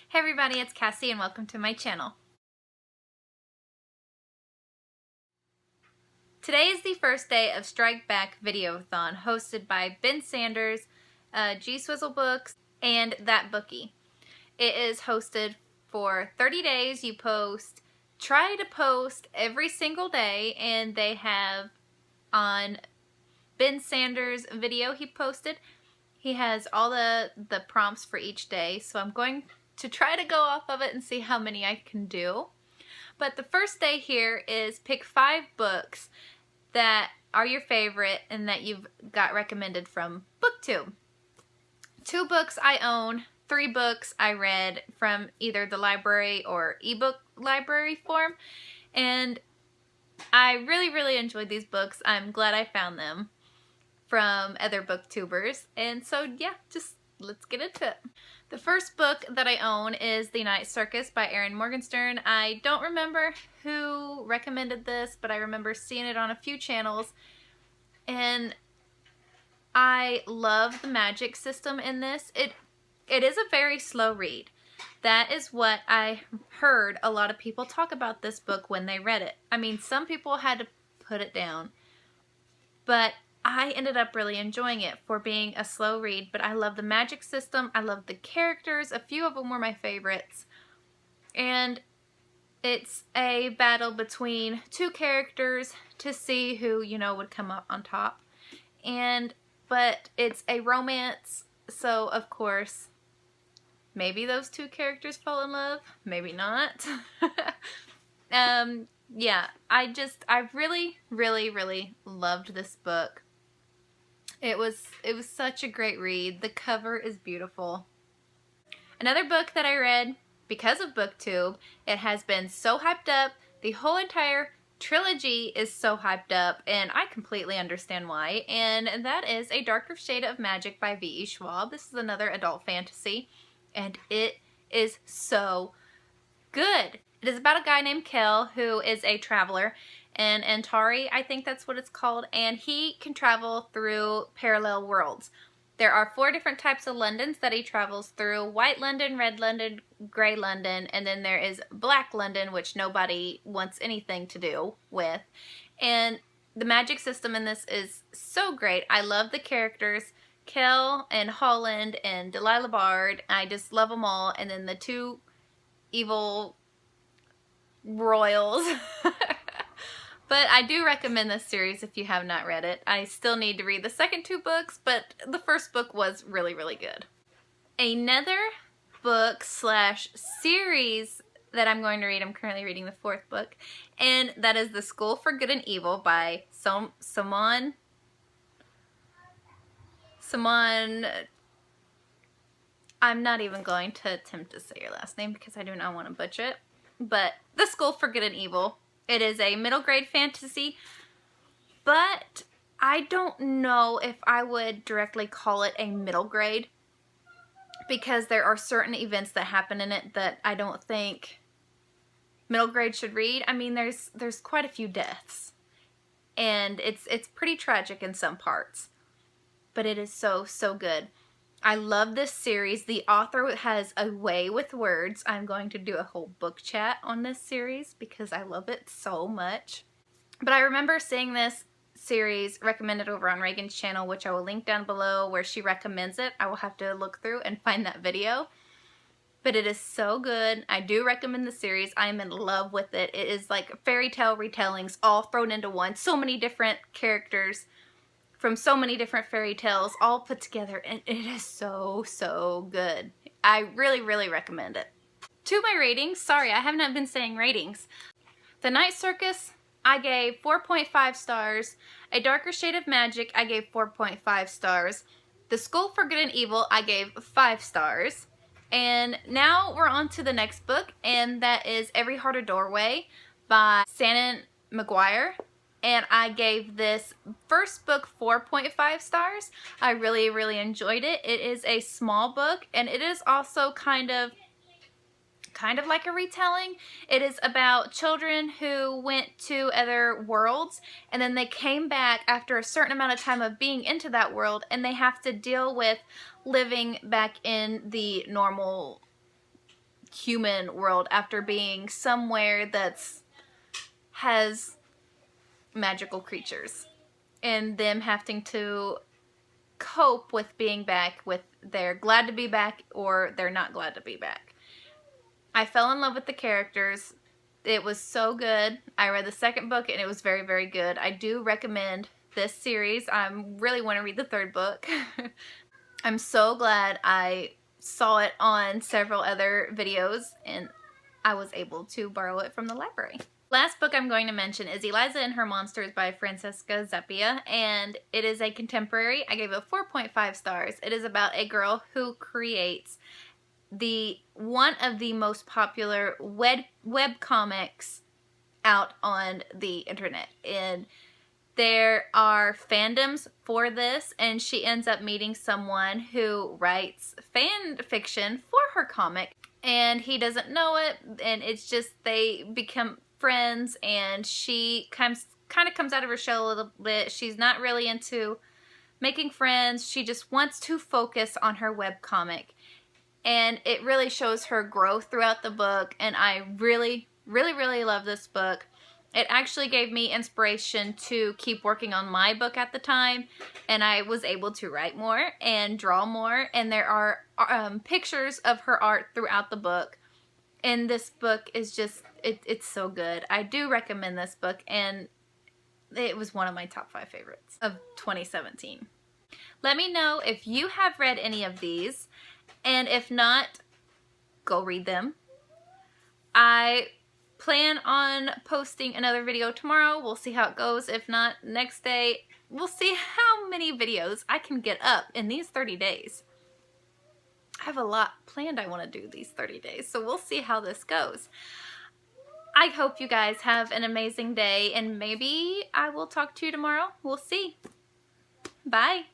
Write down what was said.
Hey everybody, it's Cassie and welcome to my channel. Today is the first day of Strike Back Videoathon hosted by Ben Sanders, G Swizzle Books, and That Bookie. It is hosted for 30 days. You try to post every single day, and they have on Ben Sanders' video he posted, he has all the prompts for each day, so I'm going to try to go off of it and see how many I can do. But the first day here is pick 5 books that are your favorite and that you've got recommended from Booktube. 2 books I own, 3 books I read from either the library or ebook library form, and I really enjoyed these books. I'm glad I found them from other booktubers, and so yeah, just let's get into it. The first book that I own is The Night Circus by Erin Morgenstern. I don't remember who recommended this, but I remember seeing it on a few channels, and I love the magic system in this. It is a very slow read. That is what I heard a lot of people talk about this book when they read it. I mean, some people had to put it down, but I ended up really enjoying it for being a slow read. But I love the magic system. I love the characters. A few of them were my favorites. And it's a battle between 2 characters to see who, would come up on top. But it's a romance, so of course, maybe those 2 characters fall in love, maybe not. Yeah, I really loved this book. It was such a great read. The cover is beautiful. Another book that I read because of Booktube, it has been so hyped up. The whole entire trilogy is so hyped up, and I completely understand why, and that is A Darker Shade of Magic by V.E. Schwab. This is another adult fantasy, and it is so good. It is about a guy named Kel who is a traveler in Antari, I think that's what it's called, and he can travel through parallel worlds. There are 4 different types of Londons that he travels through: White London, Red London, Grey London, and then there is Black London, which nobody wants anything to do with. And the magic system in this is so great. I love the characters, Kel and Holland and Delilah Bard. I just love them all. And then the 2 evil royals. But I do recommend this series if you have not read it. I still need to read the second 2 books, but the first book was really good. Another book / series that I'm going to read, I'm currently reading the 4th book, and that is The School for Good and Evil by Simone. I'm not even going to attempt to say your last name because I do not want to butcher it. But The School for Good and Evil. It is a middle grade fantasy, but I don't know if I would directly call it a middle grade because there are certain events that happen in it that I don't think middle grade should read. I mean, there's quite a few deaths, and it's pretty tragic in some parts, but it is so good. I love this series. The author has a way with words. I'm going to do a whole book chat on this series because I love it so much. But I remember seeing this series recommended over on Reagan's channel, which I will link down below where she recommends it. I will have to look through and find that video. But it is so good. I do recommend the series. I am in love with it. It is like fairy tale retellings all thrown into one. So many different characters from so many different fairy tales all put together, and it is so good. I really recommend it. To my ratings, sorry, I have not been saying ratings. The Night Circus, I gave 4.5 stars. A Darker Shade of Magic, I gave 4.5 stars. The School for Good and Evil, I gave 5 stars. And now we're on to the next book, and that is Every Heart a Doorway by Shannon McGuire. And I gave this first book 4.5 stars. I really enjoyed it. It is a small book, and it is also kind of like a retelling. It is about children who went to other worlds, and then they came back after a certain amount of time of being into that world, and they have to deal with living back in the normal human world after being somewhere that's has magical creatures, and them having to cope with being back, with they're glad to be back or they're not glad to be back. I fell in love with the characters. It was so good. I read the second book and it was very, very good. I do recommend this series. I really want to read the third book. I'm so glad I saw it on several other videos and I was able to borrow it from the library. Last book I'm going to mention is Liza and Her Monsters by Francesca Zappia, and it is a contemporary. I gave it 4.5 stars. It is about a girl who creates one of the most popular web comics out on the internet, and there are fandoms for this, and she ends up meeting someone who writes fan fiction for her comic, and he doesn't know it, and it's just they become friends, and she kind of comes out of her shell a little bit. She's not really into making friends. She just wants to focus on her webcomic, and it really shows her growth throughout the book, and I really, really, really love this book. It actually gave me inspiration to keep working on my book at the time, and I was able to write more and draw more, and there are pictures of her art throughout the book. And this book is just, it's so good. I do recommend this book, and it was one of my top 5 favorites of 2017. Let me know if you have read any of these, and if not, go read them. I plan on posting another video tomorrow. We'll see how it goes. If not, next day. We'll see how many videos I can get up in these 30 days. I have a lot planned I want to do these 30 days, so we'll see how this goes. I hope you guys have an amazing day, and maybe I will talk to you tomorrow. We'll see. Bye.